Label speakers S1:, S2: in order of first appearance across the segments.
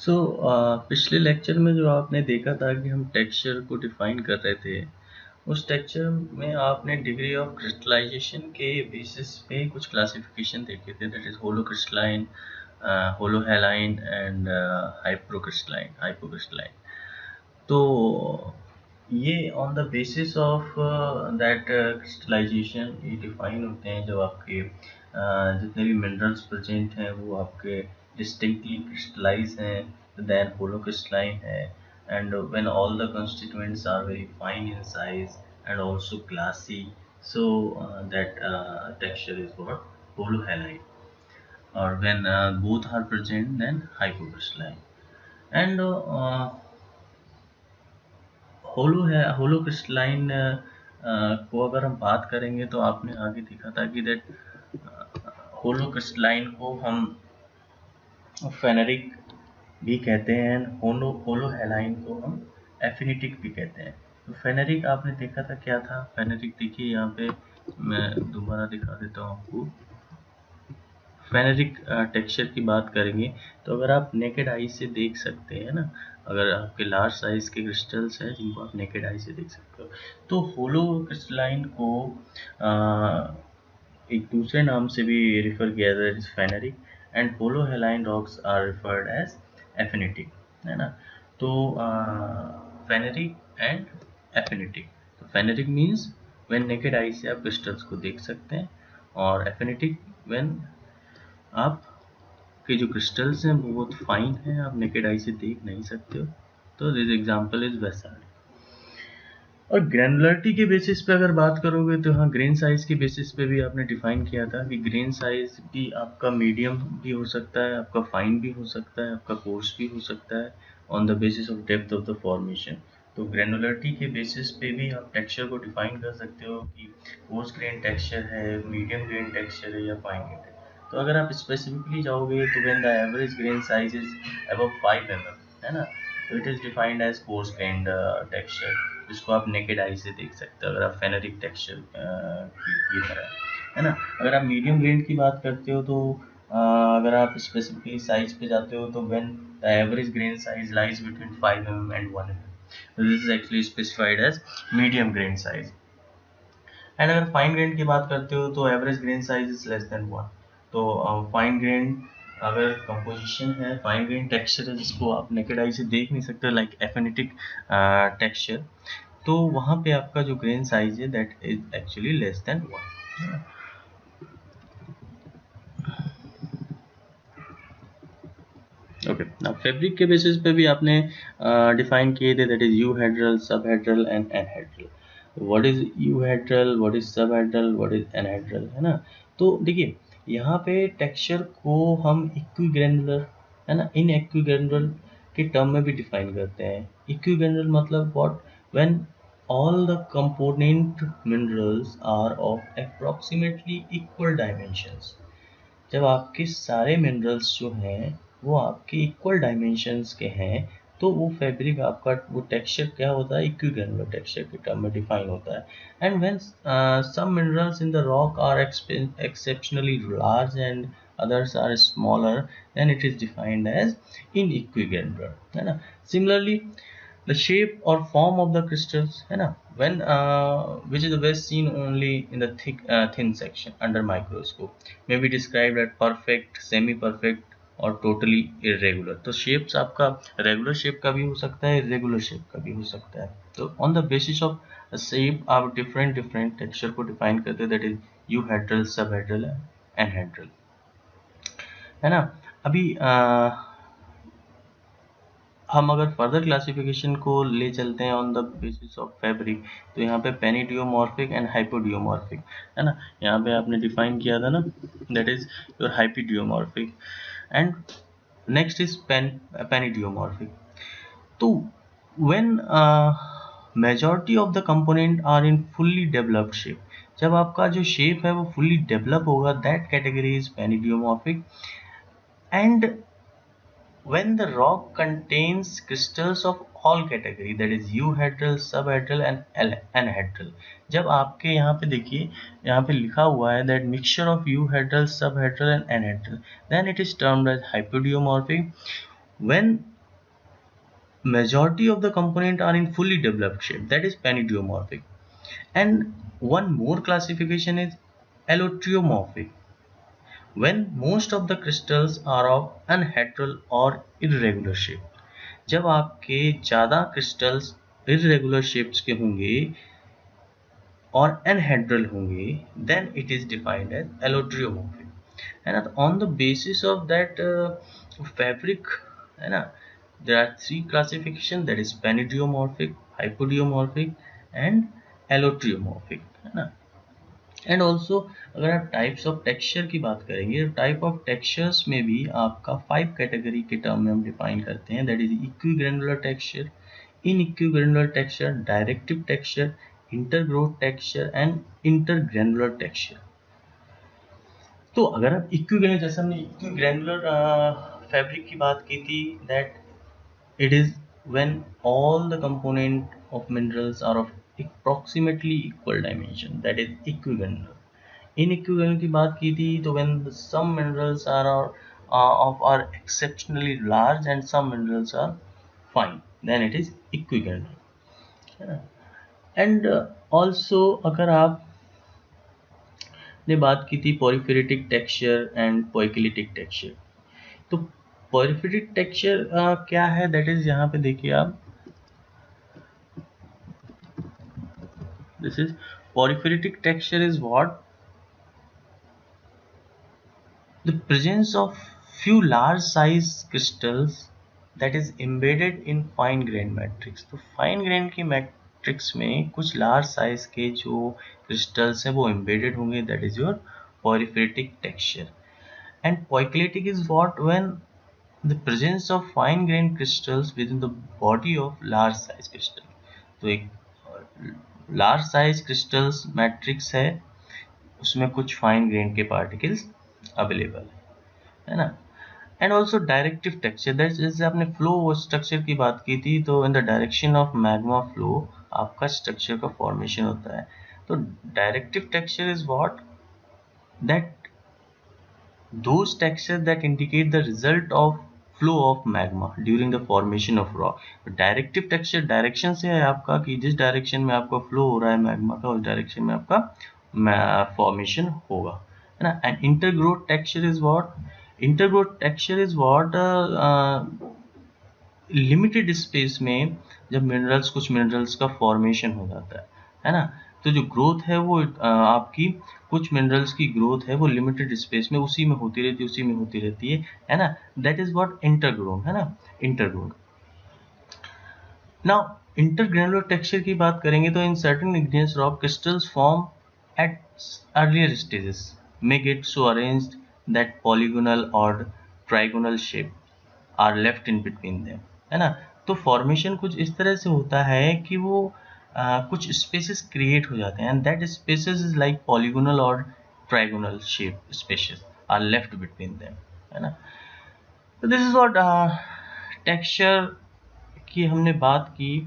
S1: सो पिछले लेक्चर में जो आपने देखा था कि हम टेक्सचर को डिफाइन कर रहे थे, उस टेक्सचर में आपने डिग्री ऑफ क्रिस्टलाइजेशन के बेसिस पे कुछ क्लासिफिकेशन देखे थे, that is holocrystalline, holohyaline and hypocrystalline. तो ये on the basis of that crystallization ये डिफाइन होते हैं। जब आपके जितने भी मिनरल्स प्रेजेंट हैं वो आपके डिस्टिंक्टली क्रिस्टलाइज हैं, देन होलो क्रिस्टलाइन है, and when all the constituents are very fine in size and also glassy, so that texture is what holohyaline, or when both are present then hypocrystalline। and holocrystalline को अगर हम बात करेंगे तो आपने आगे देखा था कि दैट होलो क्रिस्टलाइन को हम फेनेरिक भी कहते हैं, होलो हैलाइन को हम एफिनिटिक भी कहते हैं। तो फेनेरिक आपने देखा था क्या था। फेनेरिक देखिए यहाँ पे मैं दोबारा दिखा देता हूँ आपको। फेनेरिक टेक्सचर की बात करेंगे तो अगर आप नेकेड आई से देख सकते हैं ना, अगर आपके लार्ज साइज के क्रिस्टल्स हैं जिनको आप नेकेड आई से देख सकते हो, तो होलो क्रिस्टलाइन को एक दूसरे नाम से भी रिफर किया जाता है, phaneritic, and holohyaline rocks are referred as aphanitic, है ना। तो फेनेरिक एंड एफिनिटिक। तो phaneritic means when naked eye से आप क्रिस्टल्स को देख सकते हैं, और एफिनिटिक व्हेन आप के जो क्रिस्टल्स हैं वो बहुत फाइन हैं, आप नेकेड आई से देख नहीं सकते हो। तो दिस एग्जांपल इज बेसाल्ट। और ग्रैनुलरिटी के बेसिस पे अगर बात करोगे तो हाँ, ग्रेन साइज के बेसिस पे भी आपने डिफाइन किया था कि ग्रेन साइज भी आपका मीडियम भी हो सकता है, आपका फाइन भी हो सकता है, आपका कोर्स भी हो सकता है, on the basis of depth of the formation. तो ग्रैनुलरिटी के बेसिस पे भी आप टेक्सचर को डिफाइन कर सकते हो कि कोर्स ग्रेन टेक्सचर है, मीडियम ग्रेन टेक्सचर है या फाइन ग्रेन टेक्सचर। तो अगर आप स्पेसिफिकली जाओगे तो when the average grain size is above 5 mm, है ना, तो it is defined as coarse grain texture, जिसको आप नेकेड आई से देख सकते हो अगर आप फेनेरिक टेक्सचर की तरह, है ना। अगर आप मीडियम ग्रेन की बात करते हो तो अगर आप स्पेसिफिकली साइज पे जाते हो तो when the average grain size lies between 5 mm and 1 mm, this is actually specified as medium grain size. And अगर फाइन ग्रेन की बात करते हो तो average grain size is less than 1। तो फाइन ग्रेन अगर कंपोजिशन है, फाइन ग्रेन टेक्सचर है जिसको आप नेकेड आई से देख नहीं सकते, लाइक एफिनिटिक टेक्सचर, तो वहाँ पे आपका जो ग्रेन साइज है that is actually less than 1। Okay, now fabric के बेसिस पे भी आपने डिफाइन किए थे, that is euhedral, subhedral and anhedral. What is euhedral, what is subhedral, what is एनहेड्रल, है ना। तो देखिए यहाँ पे टेक्सचर को हम इक्विग्रेनुलर, है ना, इन इक्विग्रेनुलर के टर्म में भी डिफाइन करते हैं। इक्विग्रेनुलर मतलब what, when all the component minerals are of approximately equal dimensions। जब आपके सारे मिनरल्स जो हैं वो आपके इक्वल डायमेंशंस के हैं, तो वो फैब्रिक आपका वो टेक्सचर क्या होता है, इक्विग्रेनुलर टेक्सचर के टर्म में डिफाइन होता है। And when some minerals in the rock are exceptionally large and others are smaller, then it is defined as inequigranular, है ना। Similarly, the shape or form of the crystals, है ना, when which is the best seen only in the thin section under microscope, may be described as perfect, semi perfect और totally irregular। तो shapes आपका regular shape का भी हो सकता है, irregular shape का भी हो सकता है। तो on the basis of shape आप different texture को define करते हैं, that is euhedral, subhedral and anhedral, है ना। अभी हम अगर फर्दर क्लासिफिकेशन को ले चलते हैं on the basis of fabric, तो यहाँ पे पेनिडियोमॉर्फिक एंड हाइपोडियोमॉर्फिक, है ना। यहाँ पे आपने डिफाइन किया था ना, that is your hypidiomorphic, and next is panidiomorphic. तो when majority of the component are in fully developed shape, जब आपका जो शेप है वो फुल्ली डेवलप होगा, that category is panidiomorphic. And when the rock contains crystals of all category, that is euhedral, subhedral and anhedral। जब आपके यहाँ पे देखिए, यहाँ पे लिखा हुआ है that mixture of euhedral, subhedral and anhedral, then it is termed as hypodiomorphic। when majority of the component are in fully developed shape, that is panidiomorphic. And one more classification is allotriomorphic, when most of the crystals are of anhedral or irregular shape. जब आपके ज़्यादा crystals irregular shapes के होंगे और anhedral होंगे, then it is defined as allotriomorphic, है ना. तो on the basis of that fabric, है ना, there are three classification, that is panidiomorphic, hypodiomorphic and allotriomorphic, है ना. एंड ऑल्सो अगर आप टाइप्स ऑफ टेक्सचर की बात करेंगे, टाइप ऑफ टेक्सचर्स में भी आपका 5 कैटेगरी के टर्म में हम डिफाइन करते हैं, that is equigranular texture, inequigranular texture, directive texture, intergrowth texture and intergranular texture. तो अगर आप इक्विग्रेनुलर, जैसे हमने इक्विग्रेनुलर फैब्रिक की बात की थी, that it is when all the component of minerals are of approximately equal dimension, that is equigranular. Inequigranular की बात की थी, तो when some minerals are exceptionally large and some minerals are fine, then it is equigranular. And also अगर आप ने बात की थी पोरिफेरेटिक टेक्सचर एंड पोइक्लिटिक टेक्सचर, तो पोरिफेरेटिक टेक्सचर क्या है, दैट इज यहाँ पे देखिए आप, this is porphyritic texture is what the presence of few large size crystals that is embedded in fine grain matrix. तो fine grain की मैट्रिक्स में कुछ large size के जो crystals हैं वो embedded होंगे, that is your porphyritic texture. And poikilotic is what, when the presence of fine grain crystals within the body of large size crystal. तो एक लार्ज साइज क्रिस्टल्स मैट्रिक्स है, उसमें कुछ फाइन ग्रेन के particles available है ना. And also directive texture, that जैसे आपने फ्लो स्ट्रक्चर की बात की थी, तो in the direction of magma flow आपका स्ट्रक्चर का फॉर्मेशन होता है. तो directive texture is what, that those textures that indicate the result of flow of magma during the formation of rock. Directive texture direction से है आपका, कि जिस डायरेक्शन में आपका फ्लो हो रहा है मैग्मा का, उस डायरेक्शन में आपका फॉर्मेशन होगा, है ना. And intergrowth texture is what, intergrowth texture is what, limited space में जब मिनरल्स, कुछ मिनरल्स का फॉर्मेशन हो जाता है ना. तो जो ग्रोथ है वो आपकी कुछ मिनरल्स की ग्रोथ है वो लिमिटेड स्पेस में उसी में होती रहती है, उसी में होती रहती है ना. दैट इज व्हाट इंटरग्रोन, है ना, इंटरग्रोन. नाउ इंटरग्रेनुलर टेक्सचर की बात करेंगे, तो in certain igneous rock crystals form at earlier stages may get so arranged that polygonal or trigonal shape are left in between them, है ना. तो फॉर्मेशन कुछ इस तरह से होता है कि वो कुछ स्पेसेस क्रिएट हो जाते हैं, and that spaces is like polygonal और trigonal shape spaces are left between them, है ना. तो दिस इज व्हाट टेक्सचर की हमने बात की,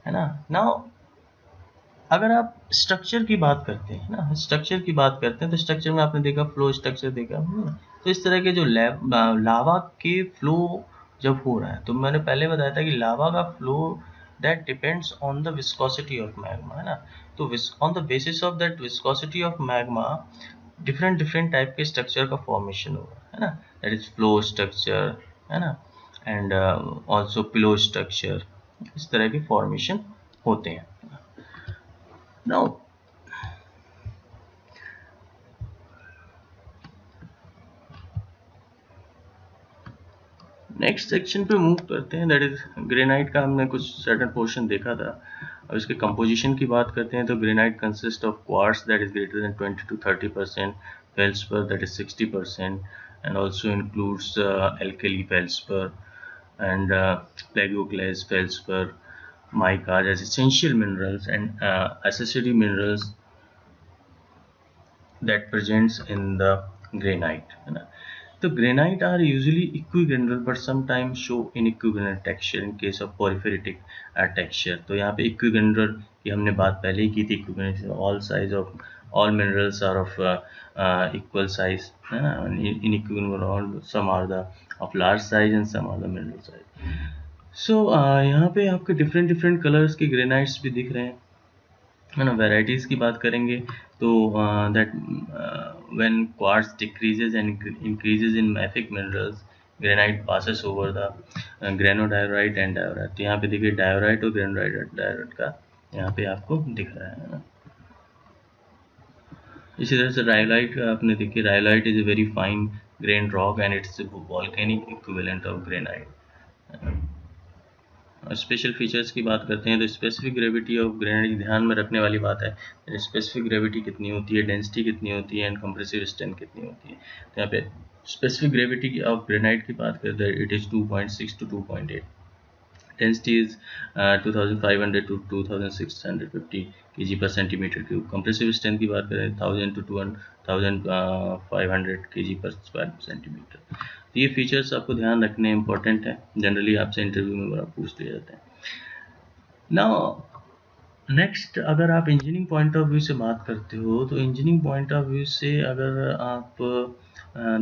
S1: है ना. नाउ अगर आप स्ट्रक्चर की बात करते हैं ना, स्ट्रक्चर की बात करते हैं, तो स्ट्रक्चर में आपने देखा फ्लो स्ट्रक्चर देखा, तो इस तरह के जो लावा के फ्लो जब हो रहा है, तो मैंने पहले बताया था कि लावा का flow that depends on the viscosity of magma, है ना. तो on the basis of that viscosity of magma different different type के स्ट्रक्चर का फॉर्मेशन होगा, है ना. दैट इज फ्लो स्ट्रक्चर, है ना, एंड ऑल्सो पिलो स्ट्रक्चर, इस तरह के फॉर्मेशन होते हैं. Now, नेक्स्ट सेक्शन पे मूव करते हैं, दैट इज ग्रेनाइट का. हमने कुछ सर्टेन पोर्शन देखा था. अब इसके कंपोजिशन की बात करते हैं, तो granite consist of quartz that is greater than 20 to 30%, feldspar that is 60%, and also includes alkali feldspar and plagioclase feldspar, mica as essential minerals and accessory minerals that presents in the granite, है ना. तो granite are usually equigranular but sometimes show inequigranular texture in case of porphyritic texture. तो यहाँ पे equigranular की हमने बात पहले ही की थी. equigranular all size of all minerals are of equal size, है ना. inequigranular all, some are the of large size and some are the mineral size. सो यहाँ पे आपके डिफरेंट डिफरेंट कलर्स के ग्रेनाइट्स भी दिख रहे हैं, है ना। वेराइटीज़ की बात करेंगे तो that when quartz decreases and increases in mafic minerals, granite passes over the granodiorite and diorite. तो यहाँ पे देखिए डायोराइट और ग्रेनोडायोराइट डायोराइट का यहाँ पे आपको दिख रहा है ना। इसी तरह से रायोलाइट आपने देखिए, rhyolite is a very fine grain rock and it's volcanic equivalent of granite. Special features की बात करते हैं तो स्पेसिफिक ग्रेविटी ऑफ ग्रेनाइट ध्यान में रखने वाली बात है। स्पेसिफिक ग्रेविटी कितनी होती है, डेंसिटी कितनी होती है एंड कंप्रेसिव स्ट्रेंथ कितनी होती है। तो यहाँ पे स्पेसिफिक ग्रेविटी ऑफ ग्रेनाइट की बात करते हैं, it is 2.6 to 2.8। Density is 2500 to 2650 kg per centimeter cube। Compressive strength की बात करें 1000 to 2500 kg per square centimeter। तो ये फीचर्स आपको ध्यान रखने इंपॉर्टेंट है, जनरली आपसे इंटरव्यू में बड़ा पूछ लिया जाता है। नाउ नेक्स्ट, अगर आप इंजीनियरिंग पॉइंट ऑफ व्यू से बात करते हो तो इंजीनियरिंग पॉइंट ऑफ व्यू से अगर आप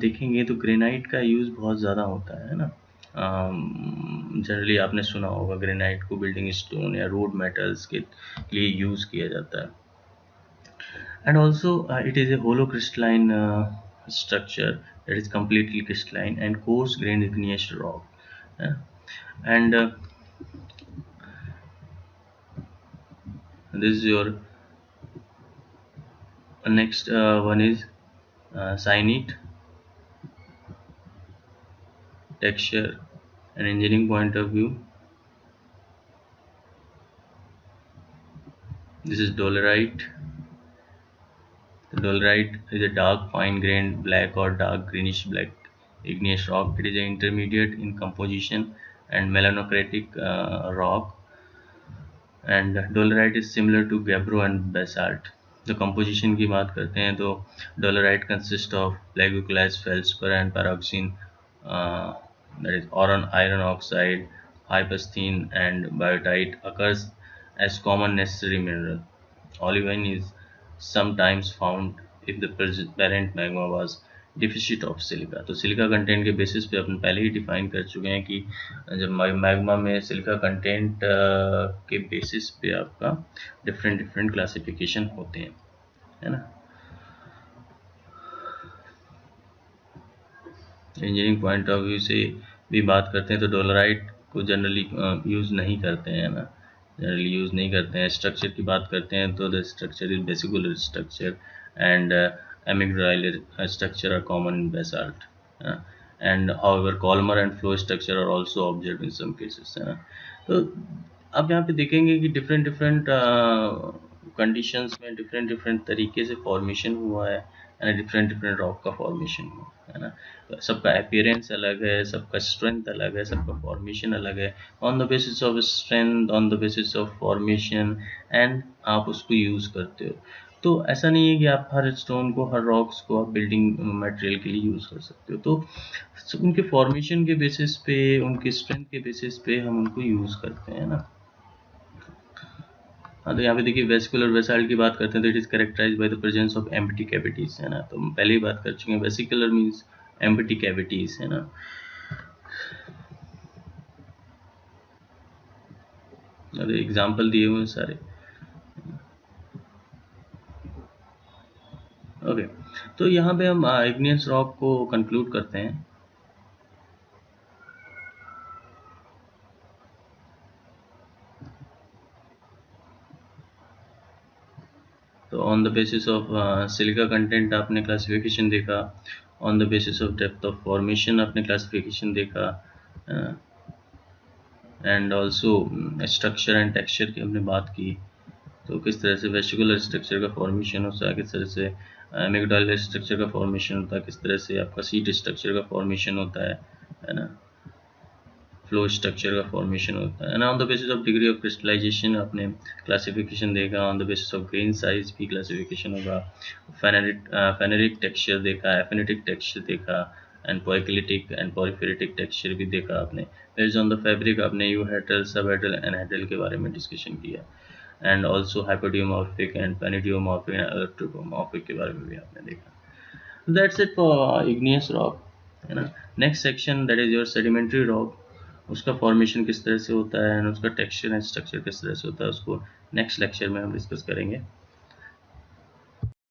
S1: देखेंगे तो ग्रेनाइट का यूज़ बहुत ज़्यादा होता है ना। जनरली आपने सुना होगा ग्रेनाइट को बिल्डिंग स्टोन या रोड मेटल्स के लिए यूज़ किया जाता है। And also it is a holocrystalline structure that is completely crystalline and coarse grained igneous rock, and this is your next one is cyanite texture and engineering point of view. This is dolerite. The dolerite is a dark fine grained black or dark greenish black igneous rock. It is an intermediate in composition and melanocratic rock, and dolerite is similar to gabbro and basalt. The composition की बात करते हैं तो dolerite consists of plagioclase, feldspar and pyroxene, that is iron oxide, hypasthene and biotite occurs as common necessary mineral. Olivine is sometimes found if the parent magma was deficit of silica. तो silica content के basis पे अपन पहले ही define कर चुके हैं कि जब magma में सिलिका कंटेंट के बेसिस पे आपका डिफरेंट डिफरेंट क्लासिफिकेशन होते हैं, है ना। इंजीनियरिंग पॉइंट ऑफ व्यू से भी बात करते हैं तो डोलराइट को जनरली यूज़ नहीं करते हैं ना, जनरली यूज़ नहीं करते हैं। स्ट्रक्चर की बात करते हैं तो the structure is vesicular structure and amygdaloid structure are common in basalt, and however columnar and flow structure are also observed in some cases, है ना। तो अब यहाँ पे देखेंगे कि डिफरेंट डिफरेंट कंडीशंस में डिफरेंट डिफरेंट तरीके से फॉर्मेशन हुआ है, डिफरेंट डिफरेंट रॉक का फॉर्मेशन हुआ है ना। तो सबका अपीयरेंस अलग है, सबका स्ट्रेंथ अलग है, सबका फॉर्मेशन अलग है। On the basis of strength, on the basis of formation and आप उसको यूज़ करते हो। तो ऐसा नहीं है कि आप हर स्टोन को, हर रॉक्स को आप बिल्डिंग मटेरियल के लिए यूज़ कर सकते हो। तो उनके फॉर्मेशन के बेसिस पे, उनके स्ट्रेंथ के बेसिस पे हम उनको यूज़ करते हैं ना। हाँ, तो यहाँ पे देखिए वेसिकुलर बेसाल्ट की बात करते हैं तो it is characterized by the presence of empty cavities, है ना। तो हम पहले ही बात कर चुके हैं, वेसिकुलर मीन्स एम्प्टी कैविटीज, है ना। एग्जाम्पल दिए हुए हैं सारे। ओके, तो यहाँ पे हम इग्नियस रॉक को कंक्लूड करते हैं। तो on the basis of silica content आपने क्लासिफिकेशन देखा, on the basis of depth of formation आपने क्लासिफिकेशन देखा, and also structure and texture की हमने बात की। तो किस तरह से वेसिकुलर स्ट्रक्चर का फॉर्मेशन होता है, किस तरह से एमिग्डाइलर स्ट्रक्चर का फॉर्मेशन होता है, किस तरह से आपका सीट स्ट्रक्चर का फॉर्मेशन होता है ना, फ्लो स्ट्रक्चर का फॉर्मेशन होता है ना। On the basis of degree of crystallization आपने क्लासिफिकेशन देखा, on the basis of grain size भी क्लासिफिकेशन होगा, फेनेरिक टेक्सचर देखा, एफिनिटिक टेक्सचर देखा, and poikilitic and porphyritic texture भी देखा आपने। बेस्ड ऑन द फैब्रिक आपने यूहेड्रल, सबहेड्रल, एनहेड्रल के बारे में डिस्कशन किया, एंड ऑल्सो हाइपोडियोमॉर्फिक एंड पेनिडियोमॉर्फिक एंड इलेक्ट्रोमॉर्फिक के बारे में भी आपने देखा। That's it for igneous rock, है ना। Next section that is your sedimentary rock. उसका फॉर्मेशन किस तरह से होता है एंड उसका टेक्सचर एंड स्ट्रक्चर किस तरह से होता है, उसको नेक्स्ट लेक्चर में हम डिस्कस करेंगे।